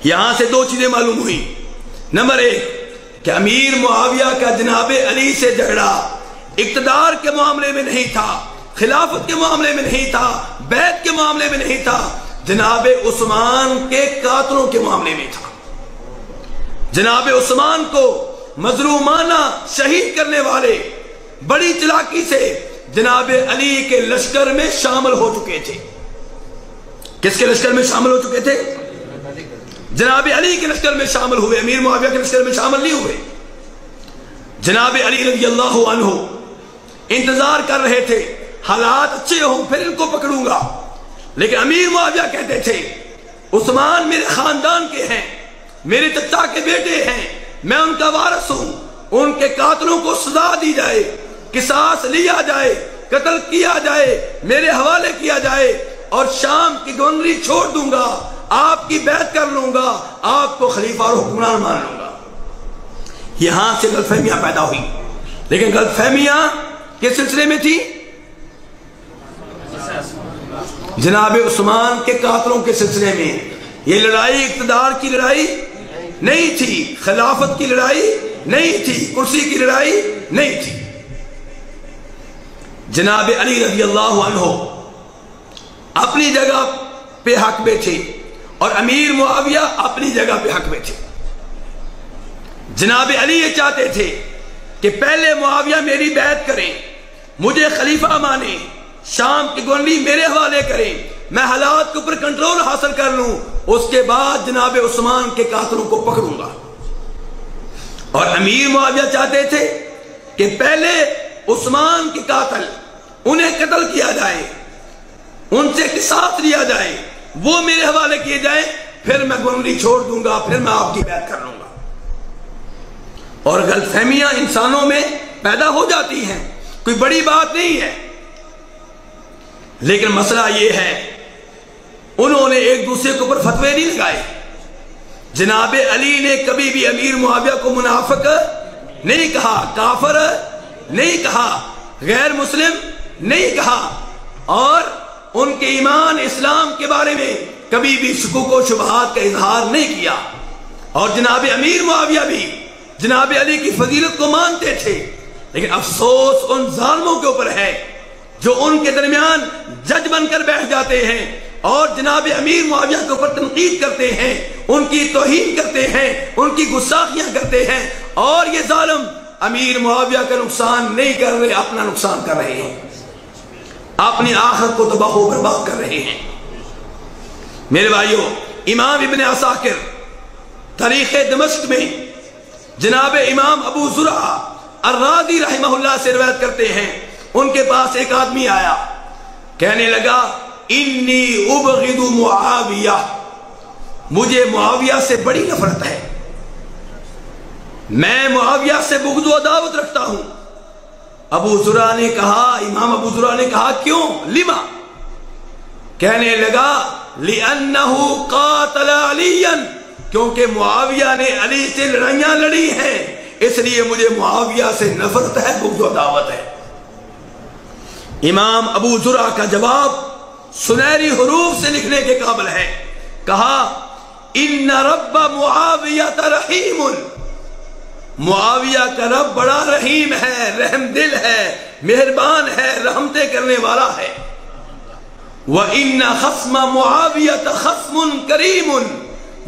یہاں سے دو چیزیں معلوم ہوئی. نمبر ایک کہ امیر معاویہ کا جناب علی سے جھگڑا اقتدار کے معاملے میں نہیں تھا، خلافت کے معاملے میں نہیں تھا، بیعت کے معاملے میں نہیں تھا، جناب عثمان کے قاتلوں کے معاملے میں تھا. جناب عثمان کو مظلومانہ شہید کرنے والے بڑی چلاکی سے جناب علی کے لشکر میں شامل ہو چکے تھے. کس کے لشکر میں شامل ہو چکے تھے؟ جناب علی کے لشکر میں شامل ہوئے، امیر معاویہ کے لشکر میں شامل نہیں ہوئے. جناب علی رضی اللہ عنہ انتظار کر رہے تھے حالات اچھے ہوں پھر ان کو پکڑوں گا، لیکن امیر معاویہ کہتے تھے عثمان میرے خاندان کے ہیں، میرے چچا کے بیٹے ہیں، میں ان کا وارث ہوں، ان کے قاتلوں کو سزا دی جائے، قصاص لیا جائے، قتل کیا جائے، میرے حوالے کیا جائے، اور شام کی گورنری چھوڑ دوں گا، آپ کی بیعت کر لوں گا، آپ کو خلیفہ اور حکمران مان لوں گا. یہاں سے غلط فہمیاں پیدا ہوئی، لیکن غلط فہمیاں کس سلسلے میں تھی؟ جناب عثمان کے قاتلوں کے سلسلے میں. یہ لڑائی اقتدار کی لڑائی نہیں تھی، خلافت کی لڑائی نہیں تھی، کرسی کی لڑائی نہیں تھی. جناب علی رضی اللہ عنہ اپنی جگہ پہ حق میں تھے اور امیر معاویہ اپنی جگہ پہ حق میں تھے. جناب علی یہ چاہتے تھے کہ پہلے معاویہ میری بیعت کریں، مجھے خلیفہ مانیں، شام کی گورنری میرے حوالے کریں، میں حالات کے اوپر کنٹرول حاصل کر لوں، اس کے بعد جناب عثمان کے قاتلوں کو پکڑوں گا. اور امیر معاویہ چاہتے تھے کہ پہلے عثمان کے قاتل انہیں قتل کیا جائے، ان سے قصاص لیا جائے، وہ میرے حوالے کیے جائیں، پھر میں گورنری چھوڑ دوں گا، پھر میں آپ کی بیعت کر لوں گا. اور غلط فہمیاں انسانوں میں پیدا ہو جاتی ہیں، کوئی بڑی بات نہیں ہے، لیکن مسئلہ یہ ہے انہوں نے ایک دوسرے کے اوپر فتوے نہیں لگائے. جناب علی نے کبھی بھی امیر معاویہ کو منافق نہیں کہا، کافر نہیں کہا، غیر مسلم نہیں کہا، اور ان کے ایمان اسلام کے بارے میں کبھی بھی شکوک و شبہات کا اظہار نہیں کیا. اور جناب امیر معاویہ بھی جناب علی کی فضیلت کو مانتے تھے، لیکن افسوس ان ظالموں کے اوپر ہے جو ان کے درمیان جج بن کر بیٹھ جاتے ہیں اور جناب امیر معاویہ کے اوپر تنقید کرتے ہیں، ان کی توہین کرتے ہیں، ان کی گستاخیاں کرتے ہیں، اور یہ ظالم امیر معاویہ کا نقصان نہیں کر رہے، اپنا نقصان کر رہے ہیں، اپنی آخرت کو تباہ و برباد کر رہے ہیں. میرے بھائیو، امام ابن عساکر تاریخ دمشق میں جناب امام ابو زرعہ الرازی رحمہ اللہ سے روایت کرتے ہیں، ان کے پاس ایک آدمی آیا، کہنے لگا انی ابغض معاویہ، مجھے معاویہ سے بڑی نفرت ہے، میں معاویہ سے بغض و عداوت رکھتا ہوں. ابو زرعہ نے کہا، امام ابو زرعہ نے کہا کیوں؟ لما؟ کہنے لگا لِأَنَّهُ قَاتَلَ عَلِيًّا، کیونکہ معاویہ نے علی سے لڑائیاں لڑی ہیں، اس لیے مجھے معاویہ سے نفرت ہے، بغض و عداوت ہے. امام ابو زرعہ کا جواب سنہری حروف سے لکھنے کے قابل ہے. کہا ان رب معاویہ رحیم، معاویہ کا رب بڑا رحیم ہے، رحم دل ہے، مہربان ہے، رحمتیں کرنے والا ہے. وَإِنَّ خَصْمَ مُعَاوِيَةَ خَصْمٌ كَرِيمٌ،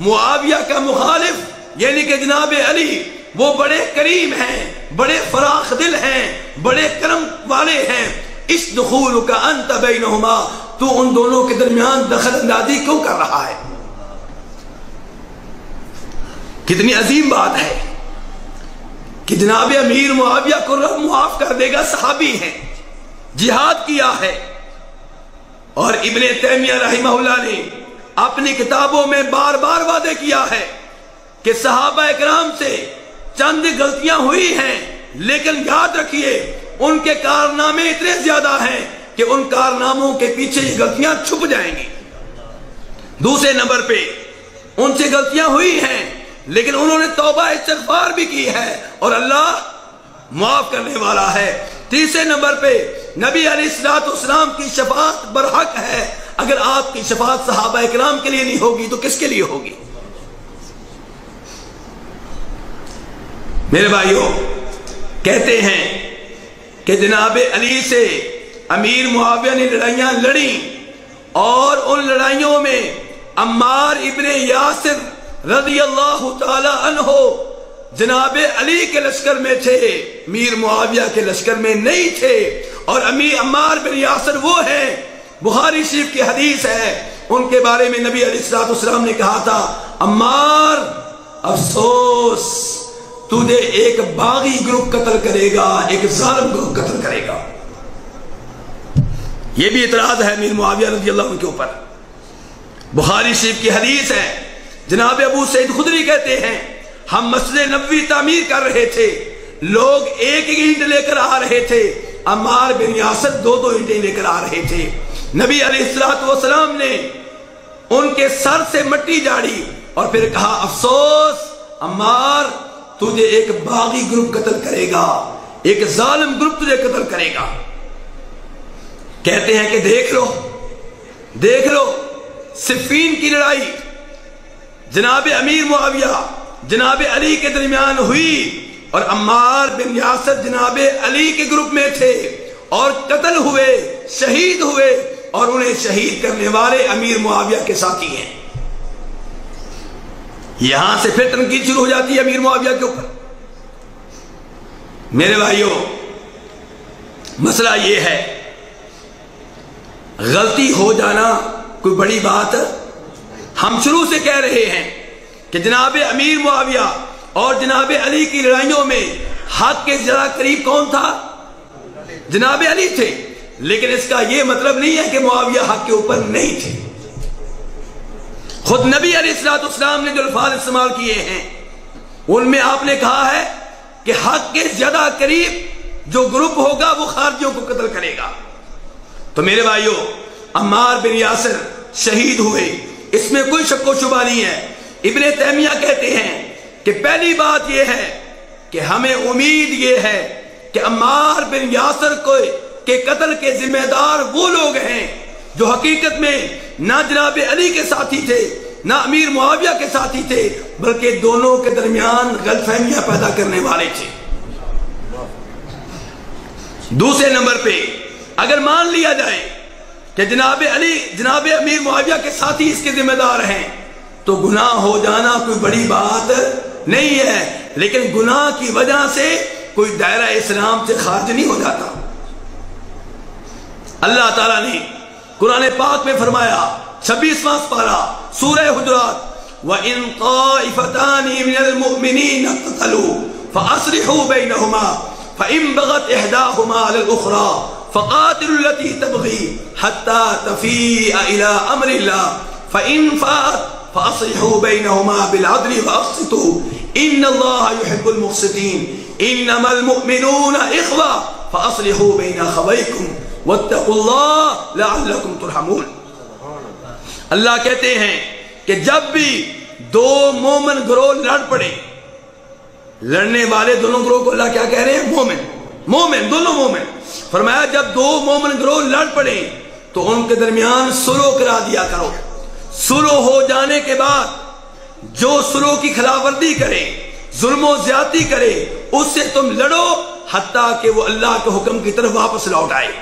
معاویہ کا مخالف یعنی کہ جناب علی وہ بڑے کریم ہیں، بڑے فراخ دل ہیں، بڑے کرم والے ہیں. اس دخول کا انت بینہما، تو ان دونوں کے درمیان دخل اندازی کیوں کر رہا ہے؟ کتنی عظیم بات ہے کہ جناب امیر معاویہ کو رب معاف کر دے گا، صحابی ہیں، جہاد کیا ہے. اور ابن تیمیہ رحمہ اللہ نے اپنی کتابوں میں بار بار وعدے کیا ہے کہ صحابہ اکرام سے چند غلطیاں ہوئی ہیں، لیکن یاد رکھیے ان کے کارنامے اتنے زیادہ ہیں کہ ان کارناموں کے پیچھے یہ غلطیاں چھپ جائیں گی. دوسرے نمبر پہ ان سے غلطیاں ہوئی ہیں لیکن انہوں نے توبہ استغفار بھی کی ہے اور اللہ معاف کرنے والا ہے. تیسرے نمبر پہ نبی علیہ السلام کی شفاعت برحق ہے. اگر آپ کی شفاعت صحابہ اکرام کے لیے نہیں ہوگی تو کس کے لیے ہوگی؟ میرے بھائیوں، کہتے ہیں کہ جناب علی سے امیر معاویہ نے لڑائیاں لڑیں اور ان لڑائیوں میں عمار ابن یاسر رضی اللہ تعالی عنہ جناب علی کے لشکر میں تھے، امیر معاویہ کے لشکر میں نہیں تھے۔ اور امیر عمار بن یاسر وہ ہیں، بخاری شریف کی حدیث ہے، ان کے بارے میں نبی علیہ السلام نے کہا تھا، عمار افسوس، تجھے ایک باغی گروپ قتل کرے گا، ایک ظالم گروپ قتل کرے گا۔ یہ بھی اعتراض ہے امیر معاویہ رضی اللہ عنہ کے اوپر۔ بخاری شریف کی حدیث ہے، جناب ابو سعید خدری کہتے ہیں، ہم مسجد نبوی تعمیر کر رہے تھے، لوگ ایک ایک اینٹ لے کر آ رہے تھے، عمار بن یاسر دو دو اینٹیں لے کر آ رہے تھے۔ نبی علیہ السلام نے ان کے سر سے مٹی جاڑی اور پھر کہا، افسوس عمار، تجھے ایک باغی گروپ قتل کرے گا، ایک ظالم گروپ تجھے قتل کرے گا۔ کہتے ہیں کہ دیکھ لو صفین کی لڑائی جناب امیر معاویہ جناب علی کے درمیان ہوئی اور عمار بن یاسر جناب علی کے گروپ میں تھے اور قتل ہوئے، شہید ہوئے، اور انہیں شہید کرنے والے امیر معاویہ کے ساتھی ہیں۔ یہاں سے پھر تنقید شروع ہو جاتی ہے امیر معاویہ کے اوپر۔ میرے بھائیوں، مسئلہ یہ ہے، غلطی ہو جانا کوئی بڑی بات، ہم شروع سے کہہ رہے ہیں کہ جناب امیر معاویہ اور جناب علی کی لڑائیوں میں حق کے زیادہ قریب کون تھا؟ جناب علی تھے، لیکن اس کا یہ مطلب نہیں ہے کہ معاویہ حق کے اوپر نہیں تھے۔ خود نبی علیہ السلام نے جو الفاظ استعمال کیے ہیں ان میں آپ نے کہا ہے کہ حق کے زیادہ قریب جو گروپ ہوگا وہ خارجیوں کو قتل کرے گا۔ تو میرے بھائیوں، عمار بن یاسر شہید ہوئے، اس میں کوئی شک و شبہ نہیں ہے۔ ابن تیمیہ کہتے ہیں کہ پہلی بات یہ ہے کہ ہمیں امید یہ ہے کہ عمار بن یاسر کے قتل کے ذمہ دار وہ لوگ ہیں جو حقیقت میں نہ جناب علی کے ساتھی تھے نہ امیر معاویہ کے ساتھی تھے، بلکہ دونوں کے درمیان غلط فہمیاں پیدا کرنے والے تھے۔ دوسرے نمبر پہ اگر مان لیا جائے کہ جناب علی جناب امیر معاویہ کے ساتھی اس کے ذمہ دار ہیں تو گناہ ہو جانا کوئی بڑی بات نہیں ہے، لیکن گناہ کی وجہ سے کوئی دائرہ اسلام سے خارج نہیں ہو جاتا۔ اللہ تعالیٰ نے قرآن پاک میں فرمایا، 26واں پارہ سورہ حجرات، وَإِن طَائِفَتَانِ مِنَ الْمُؤْمِنِينَ اقْتَتَلُوا فَأَصْلِحُوا بَيْنَهُمَا فَإِن بَغَتْ إِحْدَاهُمَا عَلَى الْأُخْرَى فَقَاتِلُوا الَّتِي تَبْغِي حَتَّى تَفِيءَ إِلَى أَمْرِ اللَّهِ فَإِن فَاءَتْ فَأَصْلِحُوا بَيْنَهُمَا بِالْعَدْلِ وَأَقْسِطُوا إِنَّ اللَّهَ يُحِبُّ الْمُقْسِطِينَ إِنَّمَا الْمُؤْمِنُونَ إِخْوَةٌ فَأَصْلِحُوا بَيْنَ أَخَوَيْكُمْ وَاتَّقُوا اللَّهَ لَعَلَّكُمْ تُرْحَمُونَ۔ اللہ کہتے ہیں کہ جب بھی دو مومن گروہ لڑ پڑے، لڑنے والے دونوں گروہ کو اللہ کیا کہہ رہے ہیں؟ مومن، دونوں مومن۔ فرمایا جب دو مومن گروہ لڑ پڑے تو ان کے درمیان صلح کرا دیا کرو۔ صلح ہو جانے کے بعد جو صلح کی خلاف ورزی کرے، ظلم و زیادتی کرے، اس سے تم لڑو حتیٰ کہ وہ اللہ کے حکم کی طرف واپس لوٹ آئے۔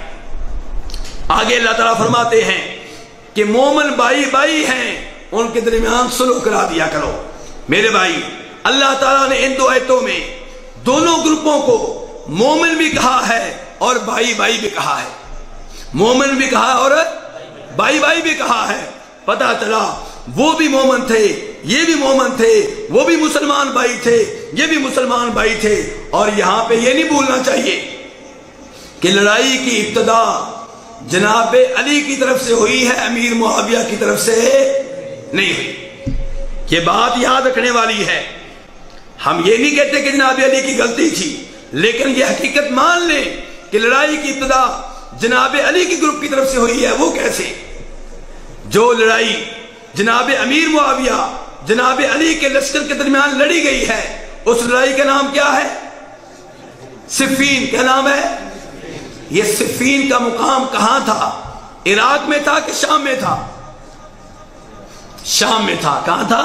آگے اللہ تعالیٰ فرماتے ہیں کہ مومن بائی ہیں، ان کے درمیان صلح کرا دیا کرو۔ میرے بھائی، اللہ تعالیٰ نے ان دو آیتوں میں دونوں گروپوں کو مومن بھی کہا ہے اور بائی بھی کہا ہے۔ مومن بھی کہا اور بائی بھی کہا ہے۔ پتہ چلا وہ بھی مومن تھے، یہ بھی مومن تھے، وہ بھی مسلمان بھائی تھے، یہ بھی مسلمان بھائی تھے۔ اور یہاں پہ یہ نہیں بھولنا چاہیے کہ لڑائی کی ابتدا جناب علی کی طرف سے ہوئی ہے، امیر معاویہ کی طرف سے نہیں ہوئی۔ یہ بات یاد رکھنے والی ہے۔ ہم یہ نہیں کہتے کہ جناب علی کی غلطی تھی، لیکن یہ حقیقت مان لیں کہ لڑائی کی ابتدا جناب علی کی گروپ کی طرف سے ہوئی ہے۔ وہ کیسے؟ جو لڑائی جناب امیر معاویہ جناب علی کے لشکر کے درمیان لڑی گئی ہے، اس لڑائی کا نام کیا ہے؟ صفین۔ کیا نام ہے؟ یہ صفین کا مقام کہاں تھا؟ عراق میں تھا کہ شام میں تھا؟ شام میں تھا۔ کہاں تھا؟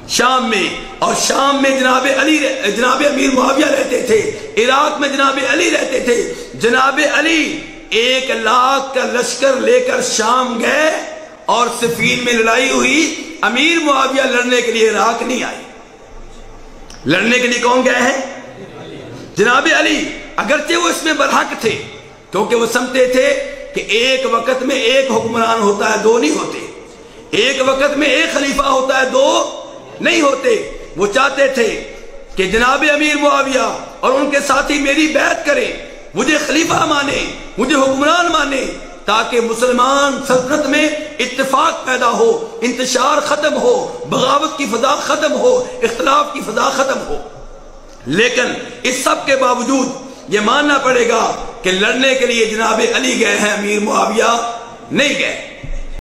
شام میں، اور شام میں جناب امیر معاویہ رہتے تھے، عراق میں جناب علی رہتے تھے۔ جناب علی 1 لاکھ کا لشکر لے کر شام گئے اور صفین میں لڑائی ہوئی۔ امیر معاویہ لڑنے کے لیے عراق نہیں آئے، لڑنے کے لیے کون گئے ہیں؟ جناب علی۔ اگرچہ وہ اس میں برحق تھے، کیونکہ وہ سمجھتے تھے کہ ایک وقت میں ایک حکمران ہوتا ہے، 2 نہیں ہوتے، ایک وقت میں ایک خلیفہ ہوتا ہے، 2 نہیں ہوتے۔ وہ چاہتے تھے کہ جناب امیر معاویہ اور ان کے ساتھی میری بیعت کریں، مجھے خلیفہ مانے، مجھے حکمران مانے، تاکہ مسلمان سلطنت میں اتفاق پیدا ہو، انتشار ختم ہو، بغاوت کی فضا ختم ہو، اختلاف کی فضا ختم ہو۔ لیکن اس سب کے باوجود یہ ماننا پڑے گا کہ لڑنے کے لیے جناب علی گئے ہیں، امیر معاویہ نہیں گئے۔